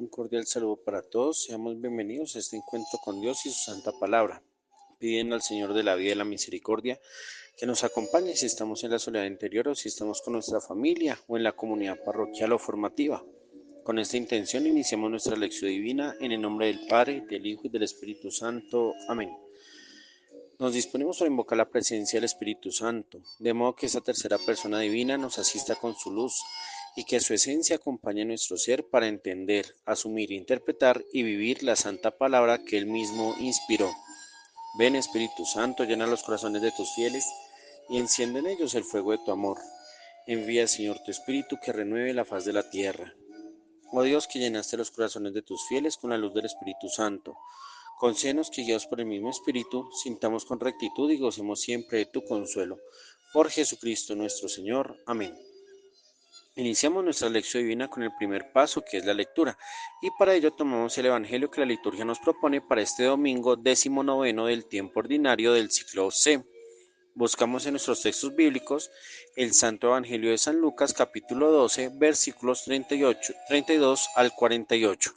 Un cordial saludo para todos. Seamos bienvenidos a este encuentro con Dios y su santa palabra. Pidiendo al Señor de la vida y la misericordia que nos acompañe si estamos en la soledad interior o si estamos con nuestra familia o en la comunidad parroquial o formativa. Con esta intención iniciamos nuestra lección divina en el nombre del Padre, del Hijo y del Espíritu Santo. Amén. Nos disponemos a invocar la presencia del Espíritu Santo, de modo que esa tercera persona divina nos asista con su luz y que su esencia acompañe nuestro ser para entender, asumir, interpretar y vivir la santa palabra que Él mismo inspiró. Ven, Espíritu Santo, llena los corazones de tus fieles y enciende en ellos el fuego de tu amor. Envía, Señor, tu Espíritu que renueve la faz de la tierra. Oh Dios, que llenaste los corazones de tus fieles con la luz del Espíritu Santo, concédenos que, guiados por el mismo Espíritu, sintamos con rectitud y gocemos siempre de tu consuelo. Por Jesucristo nuestro Señor. Amén. Iniciamos nuestra lección divina con el primer paso, que es la lectura, y para ello tomamos el Evangelio que la liturgia nos propone para este domingo 19 del tiempo ordinario del ciclo C. Buscamos en nuestros textos bíblicos el Santo Evangelio de San Lucas, capítulo 12, versículos 32 al 48.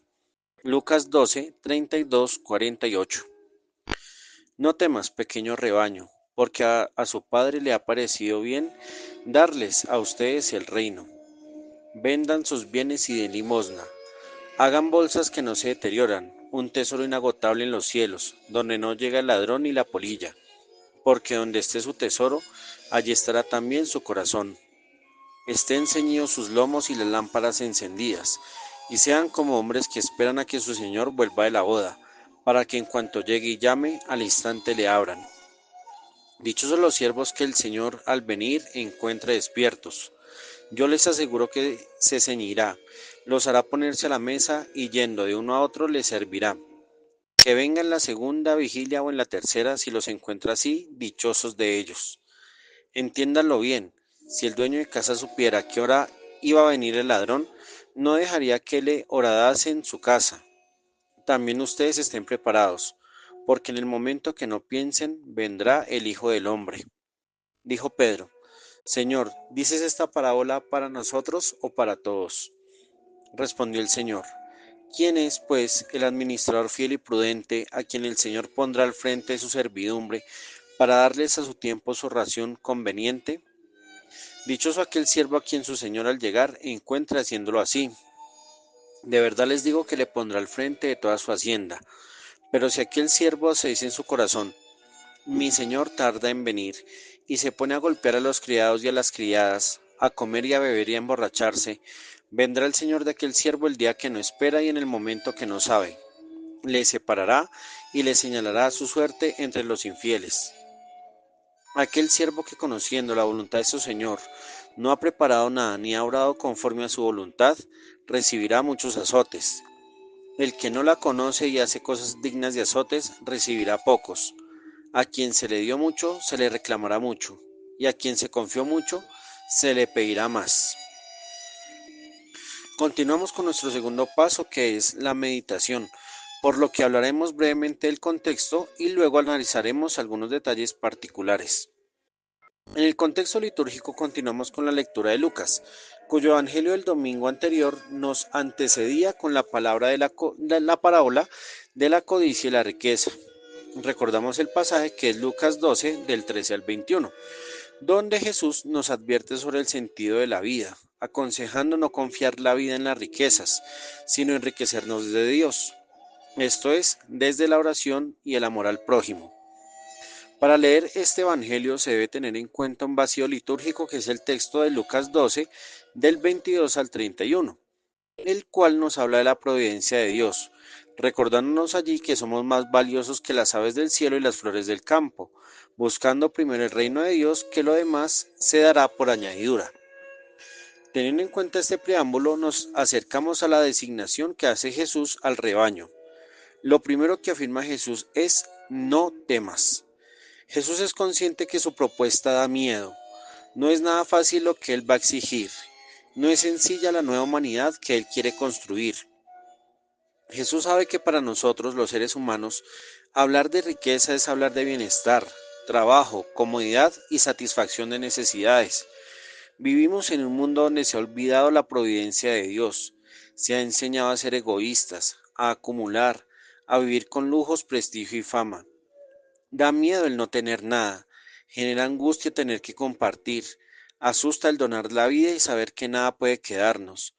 Lucas 12, 32, 48. No temas, pequeño rebaño, porque a su Padre le ha parecido bien darles a ustedes el reino. Vendan sus bienes y den limosna. Hagan bolsas que no se deterioran, un tesoro inagotable en los cielos, donde no llega el ladrón ni la polilla, porque donde esté su tesoro, allí estará también su corazón. Estén ceñidos sus lomos y las lámparas encendidas, y sean como hombres que esperan a que su Señor vuelva de la boda, para que en cuanto llegue y llame, al instante le abran. Dichosos los siervos que el Señor al venir encuentre despiertos. Yo les aseguro que se ceñirá, los hará ponerse a la mesa y yendo de uno a otro les servirá. Que venga en la segunda vigilia o en la tercera, si los encuentra así, dichosos de ellos. Entiéndanlo bien, si el dueño de casa supiera a qué hora iba a venir el ladrón, no dejaría que le horadase en su casa. También ustedes estén preparados, porque en el momento que no piensen, vendrá el Hijo del Hombre. Dijo Pedro: Señor, ¿dices esta parábola para nosotros o para todos? Respondió el Señor: ¿Quién es, pues, el administrador fiel y prudente a quien el Señor pondrá al frente de su servidumbre para darles a su tiempo su ración conveniente? Dichoso aquel siervo a quien su Señor al llegar encuentre haciéndolo así. De verdad les digo que le pondrá al frente de toda su hacienda. Pero si aquel siervo se dice en su corazón: mi Señor tarda en venir, y se pone a golpear a los criados y a las criadas, a comer y a beber y a emborracharse, vendrá el Señor de aquel siervo el día que no espera y en el momento que no sabe. Le separará y le señalará su suerte entre los infieles. Aquel siervo que, conociendo la voluntad de su Señor, no ha preparado nada ni ha obrado conforme a su voluntad, recibirá muchos azotes. El que no la conoce y hace cosas dignas de azotes, recibirá pocos. A quien se le dio mucho, se le reclamará mucho, y a quien se confió mucho, se le pedirá más. Continuamos con nuestro segundo paso, que es la meditación, por lo que hablaremos brevemente del contexto y luego analizaremos algunos detalles particulares. En el contexto litúrgico continuamos con la lectura de Lucas, cuyo evangelio del domingo anterior nos antecedía con la palabra de la parábola de la codicia y la riqueza. Recordamos el pasaje que es Lucas 12 del 13 al 21, donde Jesús nos advierte sobre el sentido de la vida, aconsejando no confiar la vida en las riquezas, sino enriquecernos de Dios, esto es, desde la oración y el amor al prójimo. Para leer este evangelio se debe tener en cuenta un vacío litúrgico que es el texto de Lucas 12 del 22 al 31, el cual nos habla de la providencia de Dios, recordándonos allí que somos más valiosos que las aves del cielo y las flores del campo, buscando primero el reino de Dios, que lo demás se dará por añadidura. Teniendo en cuenta este preámbulo, nos acercamos a la designación que hace Jesús al rebaño. Lo primero que afirma Jesús es: no temas. Jesús es consciente que su propuesta da miedo. No es nada fácil lo que Él va a exigir. No es sencilla la nueva humanidad que Él quiere construir. Jesús sabe que para nosotros, los seres humanos, hablar de riqueza es hablar de bienestar, trabajo, comodidad y satisfacción de necesidades. Vivimos en un mundo donde se ha olvidado la providencia de Dios. Se ha enseñado a ser egoístas, a acumular, a vivir con lujos, prestigio y fama. Da miedo el no tener nada, genera angustia tener que compartir, asusta el donar la vida y saber que nada puede quedarnos.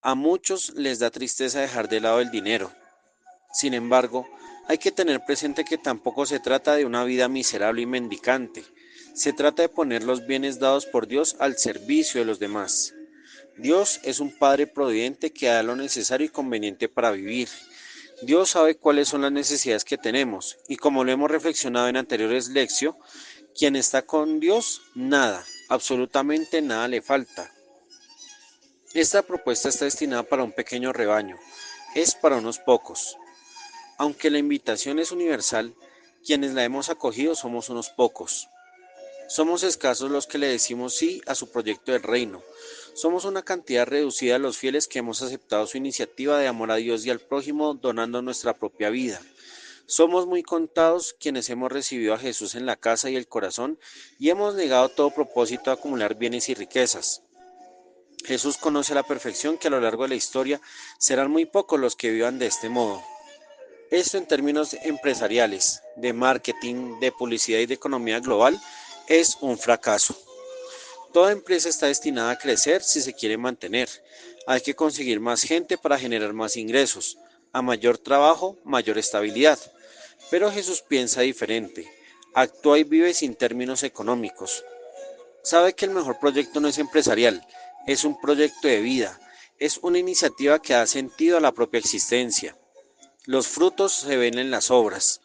A muchos les da tristeza dejar de lado el dinero. Sin embargo, hay que tener presente que tampoco se trata de una vida miserable y mendicante. Se trata de poner los bienes dados por Dios al servicio de los demás. Dios es un Padre providente que da lo necesario y conveniente para vivir. Dios sabe cuáles son las necesidades que tenemos y como lo hemos reflexionado en anteriores lecciones, quien está con Dios, nada, absolutamente nada le falta. Esta propuesta está destinada para un pequeño rebaño, es para unos pocos. Aunque la invitación es universal, quienes la hemos acogido somos unos pocos. Somos escasos los que le decimos sí a su proyecto del reino. Somos una cantidad reducida de los fieles que hemos aceptado su iniciativa de amor a Dios y al prójimo donando nuestra propia vida. Somos muy contados quienes hemos recibido a Jesús en la casa y el corazón y hemos negado todo propósito de acumular bienes y riquezas. Jesús conoce a la perfección que a lo largo de la historia serán muy pocos los que vivan de este modo. Esto en términos empresariales, de marketing, de publicidad y de economía global es un fracaso. Toda empresa está destinada a crecer si se quiere mantener. Hay que conseguir más gente para generar más ingresos. A mayor trabajo, mayor estabilidad. Pero Jesús piensa diferente. Actúa y vive sin términos económicos. Sabe que el mejor proyecto no es empresarial, es un proyecto de vida. Es una iniciativa que da sentido a la propia existencia. Los frutos se ven en las obras.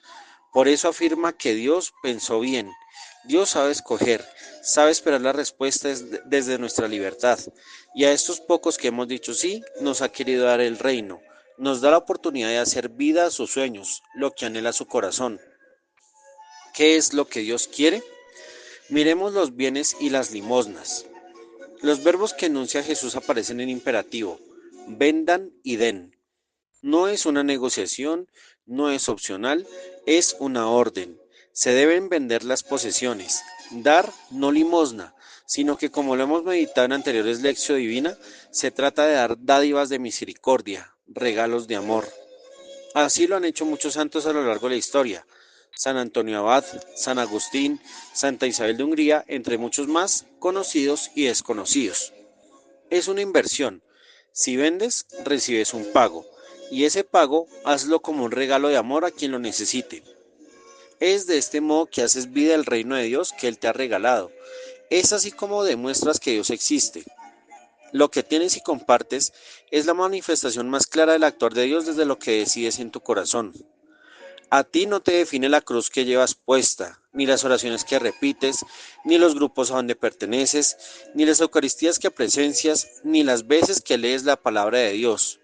Por eso afirma que Dios pensó bien. Dios sabe escoger, sabe esperar las respuestas desde nuestra libertad. Y a estos pocos que hemos dicho sí, nos ha querido dar el reino. Nos da la oportunidad de hacer vida a sus sueños, lo que anhela su corazón. ¿Qué es lo que Dios quiere? Miremos los bienes y las limosnas. Los verbos que enuncia Jesús aparecen en imperativo. Vendan y den. No es una negociación, no es opcional, es una orden. Se deben vender las posesiones. Dar no limosna, sino que como lo hemos meditado en anteriores lecciones divina, se trata de dar dádivas de misericordia, regalos de amor. Así lo han hecho muchos santos a lo largo de la historia. San Antonio Abad, San Agustín, Santa Isabel de Hungría, entre muchos más, conocidos y desconocidos. Es una inversión. Si vendes, recibes un pago, y ese pago hazlo como un regalo de amor a quien lo necesite. Es de este modo que haces vida al reino de Dios que Él te ha regalado. Es así como demuestras que Dios existe. Lo que tienes y compartes es la manifestación más clara del actuar de Dios desde lo que decides en tu corazón. A ti no te define la cruz que llevas puesta, ni las oraciones que repites, ni los grupos a donde perteneces, ni las Eucaristías que presencias, ni las veces que lees la palabra de Dios.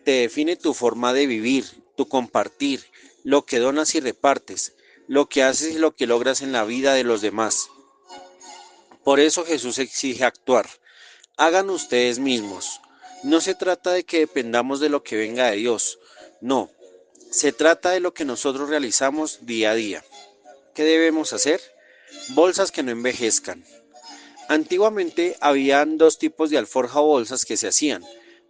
Te define tu forma de vivir, tu compartir, lo que donas y repartes, lo que haces y lo que logras en la vida de los demás. Por eso Jesús exige actuar. Hagan ustedes mismos. No se trata de que dependamos de lo que venga de Dios. No, se trata de lo que nosotros realizamos día a día. ¿Qué debemos hacer? Bolsas que no envejezcan. Antiguamente habían dos tipos de alforja o bolsas que se hacían.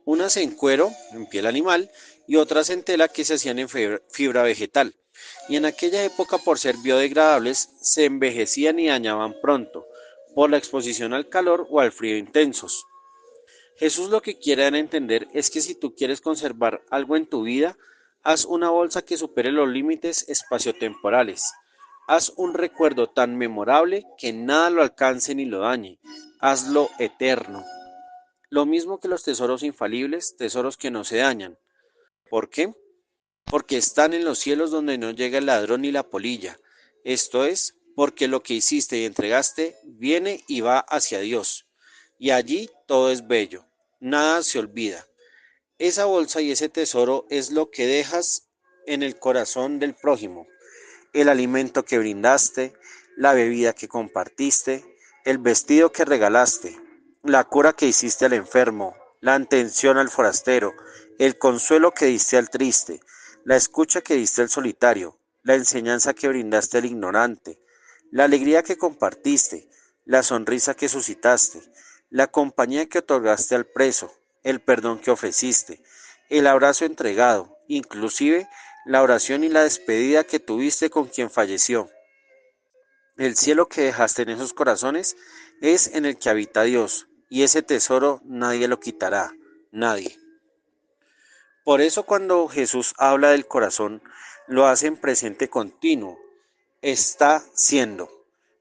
Unas en cuero, en piel animal, y otras en tela que se hacían en fibra vegetal. Y en aquella época, por ser biodegradables, se envejecían y dañaban pronto, por la exposición al calor o al frío intensos. Jesús lo que quiere dar a entender es que si tú quieres conservar algo en tu vida, haz una bolsa que supere los límites espaciotemporales. Haz un recuerdo tan memorable que nada lo alcance ni lo dañe. Hazlo eterno. Lo mismo que los tesoros infalibles, tesoros que no se dañan. ¿Por qué? Porque están en los cielos donde no llega el ladrón ni la polilla. Esto es, porque lo que hiciste y entregaste viene y va hacia Dios. Y allí todo es bello, nada se olvida. Esa bolsa y ese tesoro es lo que dejas en el corazón del prójimo. El alimento que brindaste, la bebida que compartiste, el vestido que regalaste, la cura que hiciste al enfermo, la atención al forastero, el consuelo que diste al triste, la escucha que diste al solitario, la enseñanza que brindaste al ignorante, la alegría que compartiste, la sonrisa que suscitaste, la compañía que otorgaste al preso, el perdón que ofreciste, el abrazo entregado, inclusive la oración y la despedida que tuviste con quien falleció. El cielo que dejaste en esos corazones es en el que habita Dios, y ese tesoro nadie lo quitará, nadie. Por eso cuando Jesús habla del corazón, lo hace en presente continuo, está siendo,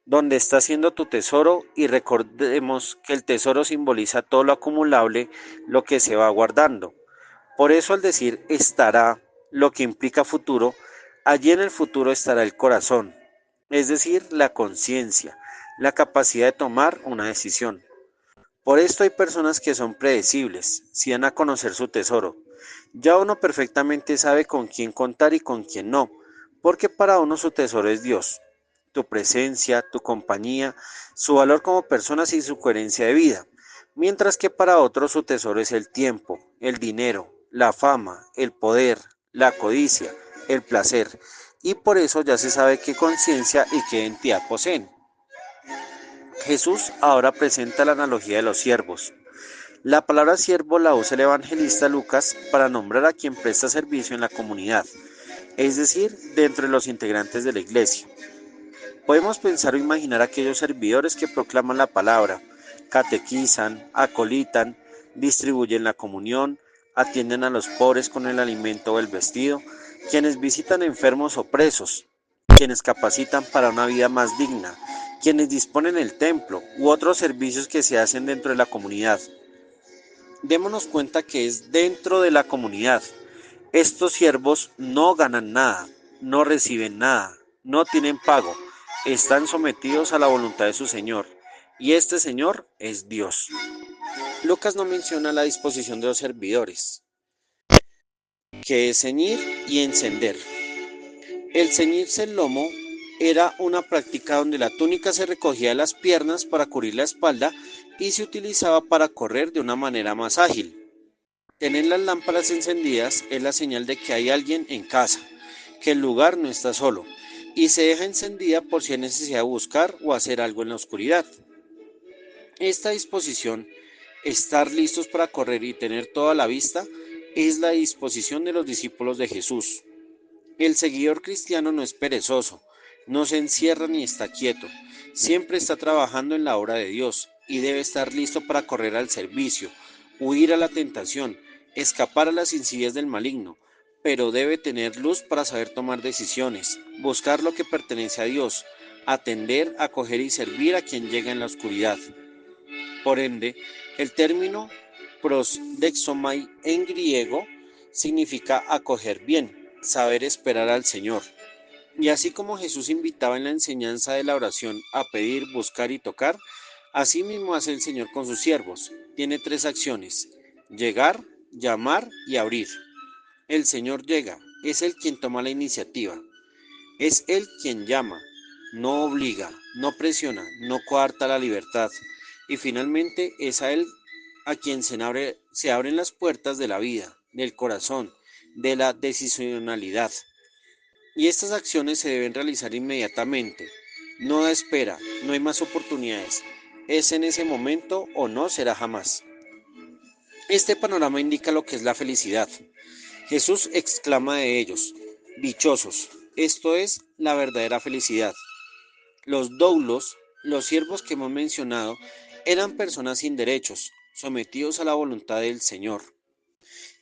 donde está siendo tu tesoro, y recordemos que el tesoro simboliza todo lo acumulable, lo que se va guardando. Por eso al decir estará, lo que implica futuro, allí en el futuro estará el corazón, es decir, la conciencia, la capacidad de tomar una decisión. Por esto hay personas que son predecibles, si dan a conocer su tesoro. Ya uno perfectamente sabe con quién contar y con quién no, porque para uno su tesoro es Dios, tu presencia, tu compañía, su valor como personas y su coherencia de vida, mientras que para otros su tesoro es el tiempo, el dinero, la fama, el poder, la codicia, el placer, y por eso ya se sabe qué conciencia y qué entidad poseen. Jesús ahora presenta la analogía de los siervos. La palabra siervo la usa el evangelista Lucas para nombrar a quien presta servicio en la comunidad, es decir, dentro de los integrantes de la iglesia. Podemos pensar o imaginar aquellos servidores que proclaman la palabra, catequizan, acolitan, distribuyen la comunión, atienden a los pobres con el alimento o el vestido, quienes visitan enfermos o presos, quienes capacitan para una vida más digna, quienes disponen el templo u otros servicios que se hacen dentro de la comunidad. Démonos cuenta que es dentro de la comunidad. Estos siervos no ganan nada, no reciben nada, no tienen pago, están sometidos a la voluntad de su Señor, y este Señor es Dios. Lucas no menciona la disposición de los servidores, que es ceñir y encender. El ceñirse el lomo era una práctica donde la túnica se recogía de las piernas para cubrir la espalda y se utilizaba para correr de una manera más ágil. Tener las lámparas encendidas es la señal de que hay alguien en casa, que el lugar no está solo, y se deja encendida por si hay necesidad de buscar o hacer algo en la oscuridad. Esta disposición, estar listos para correr y tener toda la vista, es la disposición de los discípulos de Jesús. El seguidor cristiano no es perezoso, no se encierra ni está quieto, siempre está trabajando en la obra de Dios y debe estar listo para correr al servicio, huir a la tentación, escapar a las insidias del maligno, pero debe tener luz para saber tomar decisiones, buscar lo que pertenece a Dios, atender, acoger y servir a quien llega en la oscuridad. Por ende, el término prosdexomai en griego significa acoger bien, saber esperar al Señor. Y así como Jesús invitaba en la enseñanza de la oración a pedir, buscar y tocar, así mismo hace el Señor con sus siervos. Tiene tres acciones: llegar, llamar y abrir. El Señor llega, es Él quien toma la iniciativa, es Él quien llama, no obliga, no presiona, no coarta la libertad. Y finalmente es a Él a quien se abren las puertas de la vida, del corazón, de la decisionalidad. Y estas acciones se deben realizar inmediatamente. No da espera, no hay más oportunidades. Es en ese momento o no será jamás. Este panorama indica lo que es la felicidad. Jesús exclama de ellos: dichosos, esto es la verdadera felicidad. Los doulos, los siervos que hemos mencionado, eran personas sin derechos, sometidos a la voluntad del Señor.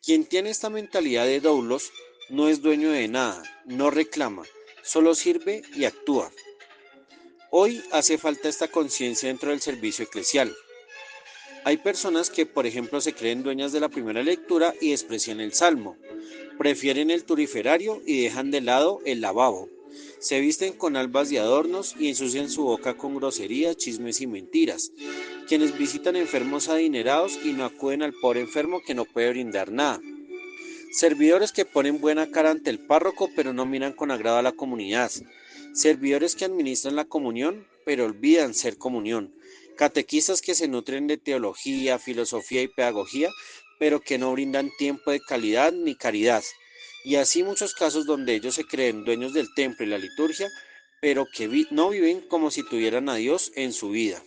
Quien tiene esta mentalidad de doulos no es dueño de nada, no reclama, solo sirve y actúa. Hoy hace falta esta conciencia dentro del servicio eclesial. Hay personas que, por ejemplo, se creen dueñas de la primera lectura y desprecian el salmo. Prefieren el turiferario y dejan de lado el lavabo. Se visten con albas y adornos y ensucian su boca con groserías, chismes y mentiras. Quienes visitan enfermos adinerados y no acuden al pobre enfermo que no puede brindar nada. Servidores que ponen buena cara ante el párroco pero no miran con agrado a la comunidad. Servidores que administran la comunión pero olvidan ser comunión. Catequistas que se nutren de teología, filosofía y pedagogía pero que no brindan tiempo de calidad ni caridad. Y así muchos casos donde ellos se creen dueños del templo y la liturgia pero que no viven como si tuvieran a Dios en su vida.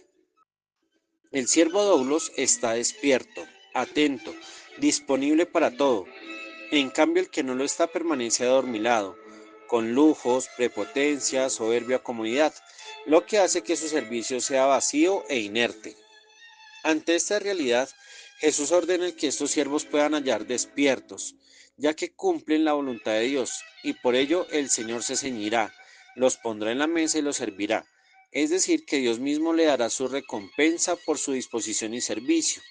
El siervo doulos está despierto, atento, disponible para todo. En cambio, el que no lo está permanece adormilado, con lujos, prepotencia, soberbia, comodidad, lo que hace que su servicio sea vacío e inerte. Ante esta realidad, Jesús ordena que estos siervos puedan hallar despiertos, ya que cumplen la voluntad de Dios, y por ello el Señor se ceñirá, los pondrá en la mesa y los servirá. Es decir, que Dios mismo le dará su recompensa por su disposición y servicio.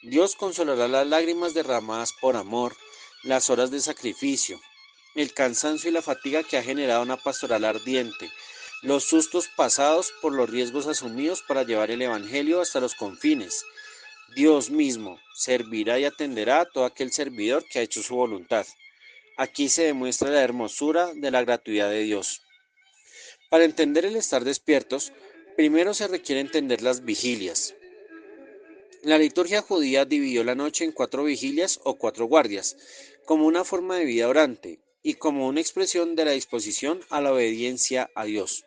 Dios consolará las lágrimas derramadas por amor, las horas de sacrificio, el cansancio y la fatiga que ha generado una pastoral ardiente, los sustos pasados por los riesgos asumidos para llevar el Evangelio hasta los confines. Dios mismo servirá y atenderá a todo aquel servidor que ha hecho su voluntad. Aquí se demuestra la hermosura de la gratuidad de Dios. Para entender el estar despiertos, primero se requiere entender las vigilias. La liturgia judía dividió la noche en 4 vigilias o 4 guardias, como una forma de vida orante y como una expresión de la disposición a la obediencia a Dios.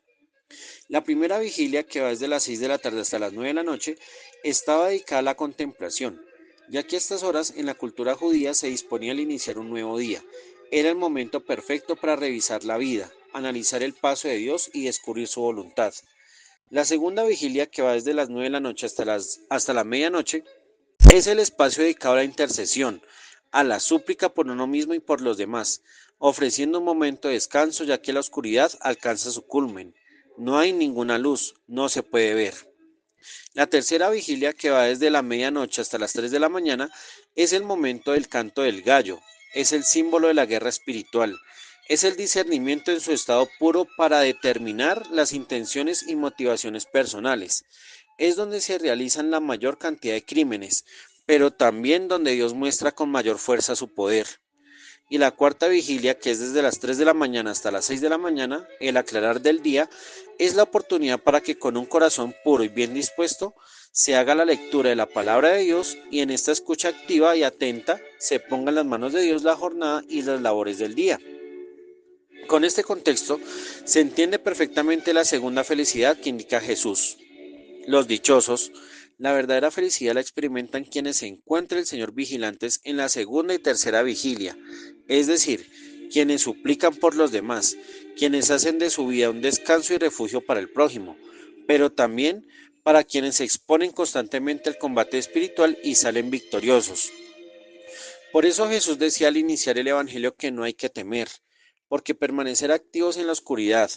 La primera vigilia, que va desde las 6 de la tarde hasta las 9 de la noche, estaba dedicada a la contemplación, ya que a estas horas en la cultura judía se disponía al iniciar un nuevo día. Era el momento perfecto para revisar la vida, analizar el paso de Dios y descubrir su voluntad. La segunda vigilia, que va desde las 9 de la noche hasta la medianoche, es el espacio dedicado a la intercesión, a la súplica por uno mismo y por los demás, ofreciendo un momento de descanso ya que la oscuridad alcanza su culmen. No hay ninguna luz, no se puede ver. La tercera vigilia, que va desde la medianoche hasta las 3 de la mañana, es el momento del canto del gallo, es el símbolo de la guerra espiritual, es el discernimiento en su estado puro para determinar las intenciones y motivaciones personales. Es donde se realizan la mayor cantidad de crímenes, pero también donde Dios muestra con mayor fuerza su poder. Y la cuarta vigilia, que es desde las 3 de la mañana hasta las 6 de la mañana, el aclarar del día, es la oportunidad para que con un corazón puro y bien dispuesto se haga la lectura de la palabra de Dios y en esta escucha activa y atenta se ponga en las manos de Dios la jornada y las labores del día. Con este contexto se entiende perfectamente la segunda felicidad que indica Jesús. Los dichosos, la verdadera felicidad la experimentan quienes se encuentren el Señor vigilantes en la segunda y tercera vigilia, es decir, quienes suplican por los demás, quienes hacen de su vida un descanso y refugio para el prójimo, pero también para quienes se exponen constantemente al combate espiritual y salen victoriosos. Por eso Jesús decía al iniciar el Evangelio que no hay que temer, porque permanecer activos en la oscuridad,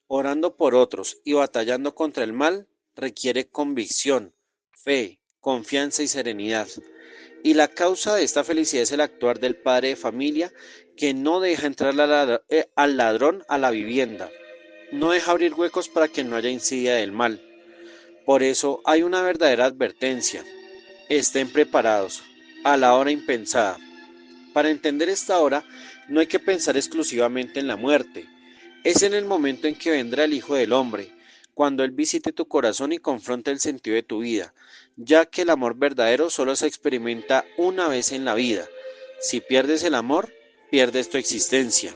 orando por otros y batallando contra el mal, requiere convicción, fe, confianza y serenidad. Y la causa de esta felicidad es el actuar del padre de familia que no deja entrar al ladrón a la vivienda, no deja abrir huecos para que no haya insidia del mal. Por eso hay una verdadera advertencia: estén preparados a la hora impensada. Para entender esta hora, no hay que pensar exclusivamente en la muerte. Es en el momento en que vendrá el Hijo del Hombre, cuando Él visite tu corazón y confronte el sentido de tu vida, ya que el amor verdadero solo se experimenta una vez en la vida. Si pierdes el amor, pierdes tu existencia.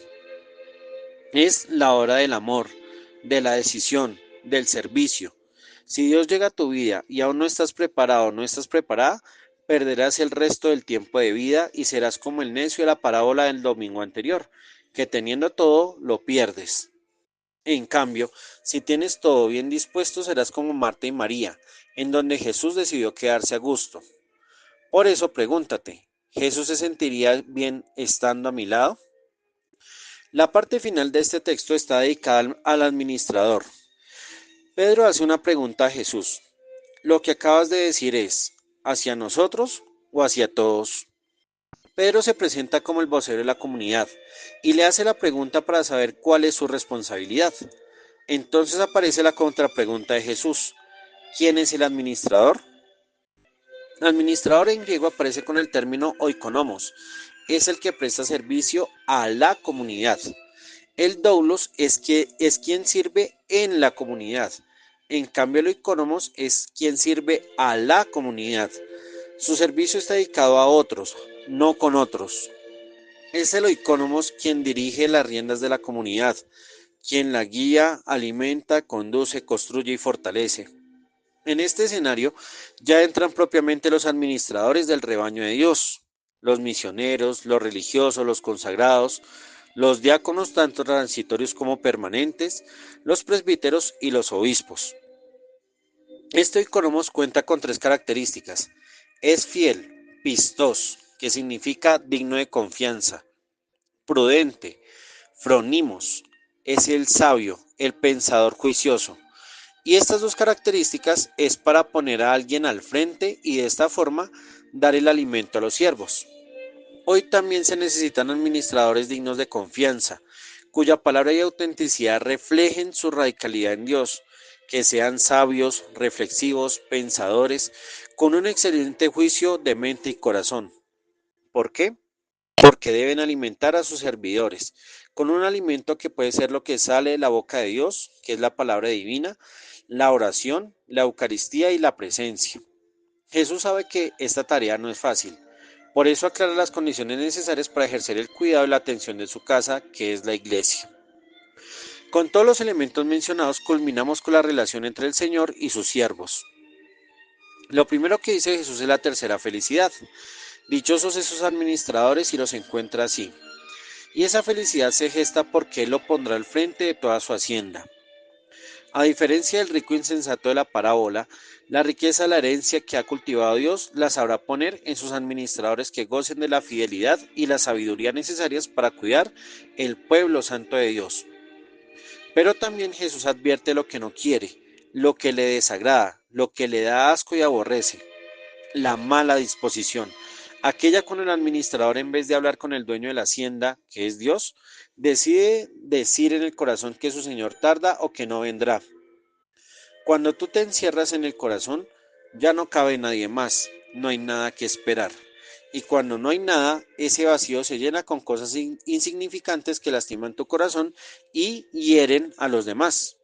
Es la hora del amor, de la decisión, del servicio. Si Dios llega a tu vida y aún no estás preparado o no estás preparada, perderás el resto del tiempo de vida y serás como el necio de la parábola del domingo anterior, que teniendo todo, lo pierdes. En cambio, si tienes todo bien dispuesto, serás como Marta y María, en donde Jesús decidió quedarse a gusto. Por eso pregúntate, ¿Jesús se sentiría bien estando a mi lado? La parte final de este texto está dedicada al administrador. Pedro hace una pregunta a Jesús. ¿Lo que acabas de decir es hacia nosotros o hacia todos? Pedro se presenta como el vocero de la comunidad y le hace la pregunta para saber cuál es su responsabilidad. Entonces aparece la contrapregunta de Jesús. ¿Quién es el administrador? Administrador en griego aparece con el término oikonomos. Es el que presta servicio a la comunidad. El doulos es quien sirve en la comunidad. En cambio, el oikonomos es quien sirve a la comunidad. Su servicio está dedicado a otros, no con otros. Es el oikonomos quien dirige las riendas de la comunidad, quien la guía, alimenta, conduce, construye y fortalece. En este escenario ya entran propiamente los administradores del rebaño de Dios, los misioneros, los religiosos, los consagrados, los diáconos, tanto transitorios como permanentes, los presbíteros y los obispos. Este Oikonomos cuenta con tres características. Es fiel, pistos, que significa digno de confianza, prudente, fronimos, es el sabio, el pensador juicioso. Y estas dos características es para poner a alguien al frente y de esta forma dar el alimento a los siervos. Hoy también se necesitan administradores dignos de confianza, cuya palabra y autenticidad reflejen su radicalidad en Dios, que sean sabios, reflexivos, pensadores, con un excelente juicio de mente y corazón. ¿Por qué? Porque deben alimentar a sus servidores con un alimento que puede ser lo que sale de la boca de Dios, que es la palabra divina, la oración, la Eucaristía y la presencia. Jesús sabe que esta tarea no es fácil, por eso aclara las condiciones necesarias para ejercer el cuidado y la atención de su casa, que es la iglesia. Con todos los elementos mencionados, culminamos con la relación entre el Señor y sus siervos. Lo primero que dice Jesús es la tercera felicidad. Dichosos esos administradores si los encuentra así. Y esa felicidad se gesta porque Él lo pondrá al frente de toda su hacienda. A diferencia del rico insensato de la parábola, la riqueza de la herencia que ha cultivado Dios la sabrá poner en sus administradores que gocen de la fidelidad y la sabiduría necesarias para cuidar el pueblo santo de Dios. Pero también Jesús advierte lo que no quiere, lo que le desagrada, lo que le da asco y aborrece, la mala disposición, aquella con el administrador en vez de hablar con el dueño de la hacienda, que es Dios, decide decir en el corazón que su Señor tarda o que no vendrá. Cuando tú te encierras en el corazón, ya no cabe nadie más, no hay nada que esperar. Y cuando no hay nada, ese vacío se llena con cosas insignificantes que lastiman tu corazón y hieren a los demás.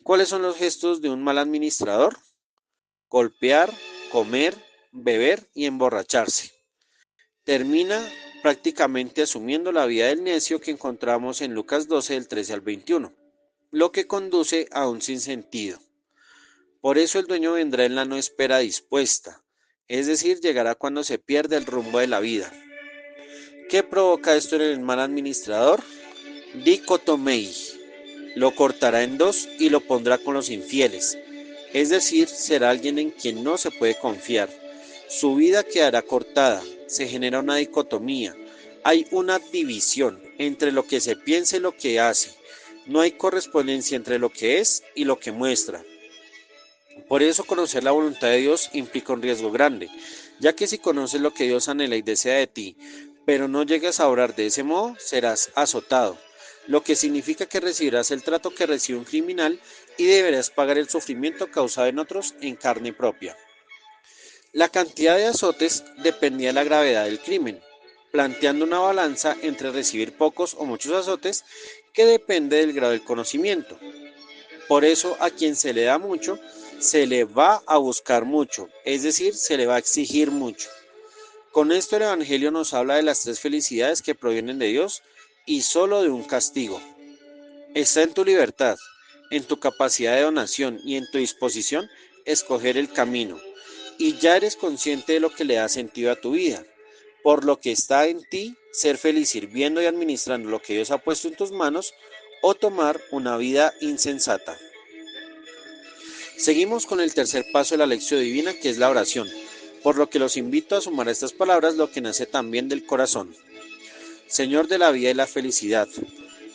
¿Cuáles son los gestos de un mal administrador? Golpear, comer, beber y emborracharse. Termina prácticamente asumiendo la vida del necio que encontramos en Lucas 12 del 13 al 21, lo que conduce a un sinsentido. Por eso el dueño vendrá en la no espera dispuesta, es decir, llegará cuando se pierde el rumbo de la vida. ¿Qué provoca esto en el mal administrador? Dicotomei. Lo cortará en dos y lo pondrá con los infieles, es decir, será alguien en quien no se puede confiar. Su vida quedará cortada, se genera una dicotomía, hay una división entre lo que se piensa y lo que hace, no hay correspondencia entre lo que es y lo que muestra. Por eso conocer la voluntad de Dios implica un riesgo grande, ya que si conoces lo que Dios anhela y desea de ti, pero no llegas a obrar de ese modo, serás azotado, lo que significa que recibirás el trato que recibe un criminal y deberás pagar el sufrimiento causado en otros en carne propia. La cantidad de azotes dependía de la gravedad del crimen, planteando una balanza entre recibir pocos o muchos azotes que depende del grado del conocimiento. Por eso a quien se le da mucho, se le va a buscar mucho, es decir, se le va a exigir mucho. Con esto el Evangelio nos habla de las tres felicidades que provienen de Dios y solo de un castigo. Está en tu libertad, en tu capacidad de donación y en tu disposición escoger el camino. Y ya eres consciente de lo que le da sentido a tu vida, por lo que está en ti ser feliz sirviendo y administrando lo que Dios ha puesto en tus manos o tomar una vida insensata. Seguimos con el tercer paso de la lección divina, que es la oración, por lo que los invito a sumar a estas palabras lo que nace también del corazón. Señor de la vida y la felicidad,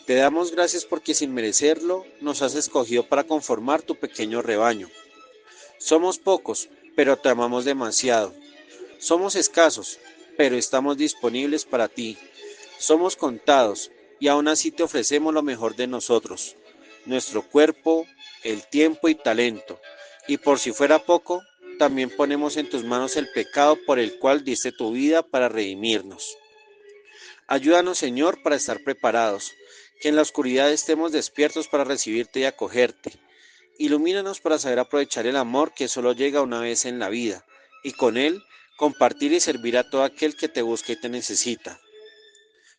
te damos gracias porque sin merecerlo nos has escogido para conformar tu pequeño rebaño. Somos pocos, pero te amamos demasiado. Somos escasos, pero estamos disponibles para ti. Somos contados y aún así te ofrecemos lo mejor de nosotros, nuestro cuerpo, el tiempo y talento. Y por si fuera poco, también ponemos en tus manos el pecado por el cual diste tu vida para redimirnos. Ayúdanos, Señor, para estar preparados, que en la oscuridad estemos despiertos para recibirte y acogerte. Ilumínanos para saber aprovechar el amor que solo llega una vez en la vida, y con él compartir y servir a todo aquel que te busca y te necesita.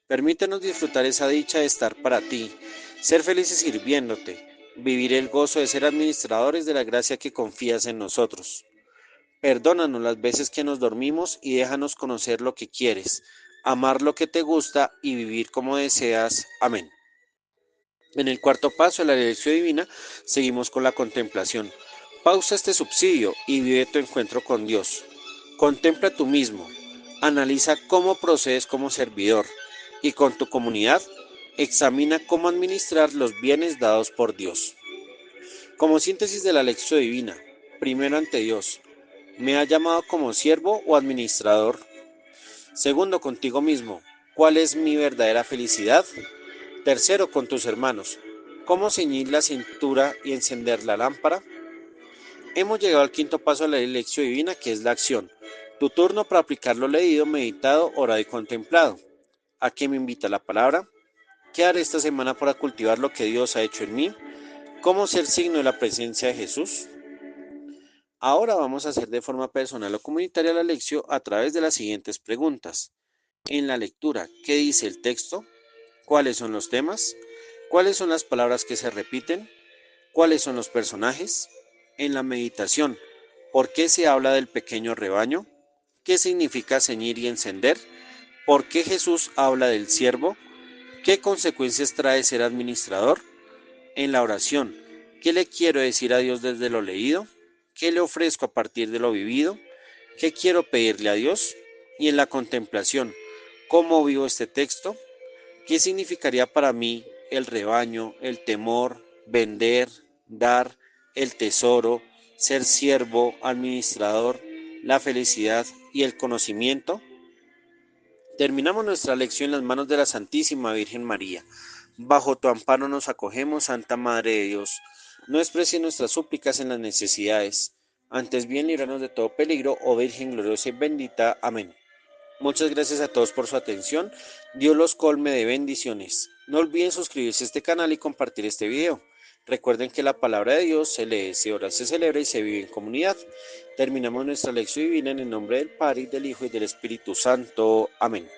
Permítenos disfrutar esa dicha de estar para ti, ser felices sirviéndote, vivir el gozo de ser administradores de la gracia que confías en nosotros. Perdónanos las veces que nos dormimos y déjanos conocer lo que quieres, amar lo que te gusta y vivir como deseas. Amén. En el cuarto paso de la elección divina, seguimos con la contemplación. Pausa este subsidio y vive tu encuentro con Dios. Contempla tú mismo, analiza cómo procedes como servidor y con tu comunidad, examina cómo administrar los bienes dados por Dios. Como síntesis de la lección divina, primero ante Dios, ¿me ha llamado como siervo o administrador? Segundo, contigo mismo, ¿cuál es mi verdadera felicidad? Tercero, con tus hermanos, ¿cómo ceñir la cintura y encender la lámpara? Hemos llegado al quinto paso de la lección divina, que es la acción. Tu turno para aplicar lo leído, meditado, orado y contemplado. ¿A qué me invita la palabra? ¿Qué haré esta semana para cultivar lo que Dios ha hecho en mí? ¿Cómo ser signo de la presencia de Jesús? Ahora vamos a hacer de forma personal o comunitaria la lección a través de las siguientes preguntas. En la lectura, ¿qué dice el texto? ¿Cuáles son los temas? ¿Cuáles son las palabras que se repiten? ¿Cuáles son los personajes? En la meditación, ¿por qué se habla del pequeño rebaño? ¿Qué significa ceñir y encender? ¿Por qué Jesús habla del siervo? ¿Qué consecuencias trae ser administrador? En la oración, ¿qué le quiero decir a Dios desde lo leído? ¿Qué le ofrezco a partir de lo vivido? ¿Qué quiero pedirle a Dios? Y en la contemplación, ¿cómo vivo este texto? ¿Qué significaría para mí el rebaño, el temor, vender, dar, el tesoro, ser siervo, administrador, la felicidad y el conocimiento? Terminamos nuestra lección en las manos de la Santísima Virgen María. Bajo tu amparo nos acogemos, Santa Madre de Dios. No desprecies nuestras súplicas en las necesidades. Antes bien, líbranos de todo peligro, oh Virgen gloriosa y bendita. Amén. Muchas gracias a todos por su atención. Dios los colme de bendiciones. No olviden suscribirse a este canal y compartir este video. Recuerden que la palabra de Dios se lee, se ora, se celebra y se vive en comunidad. Terminamos nuestra lección divina en el nombre del Padre, y del Hijo y del Espíritu Santo. Amén.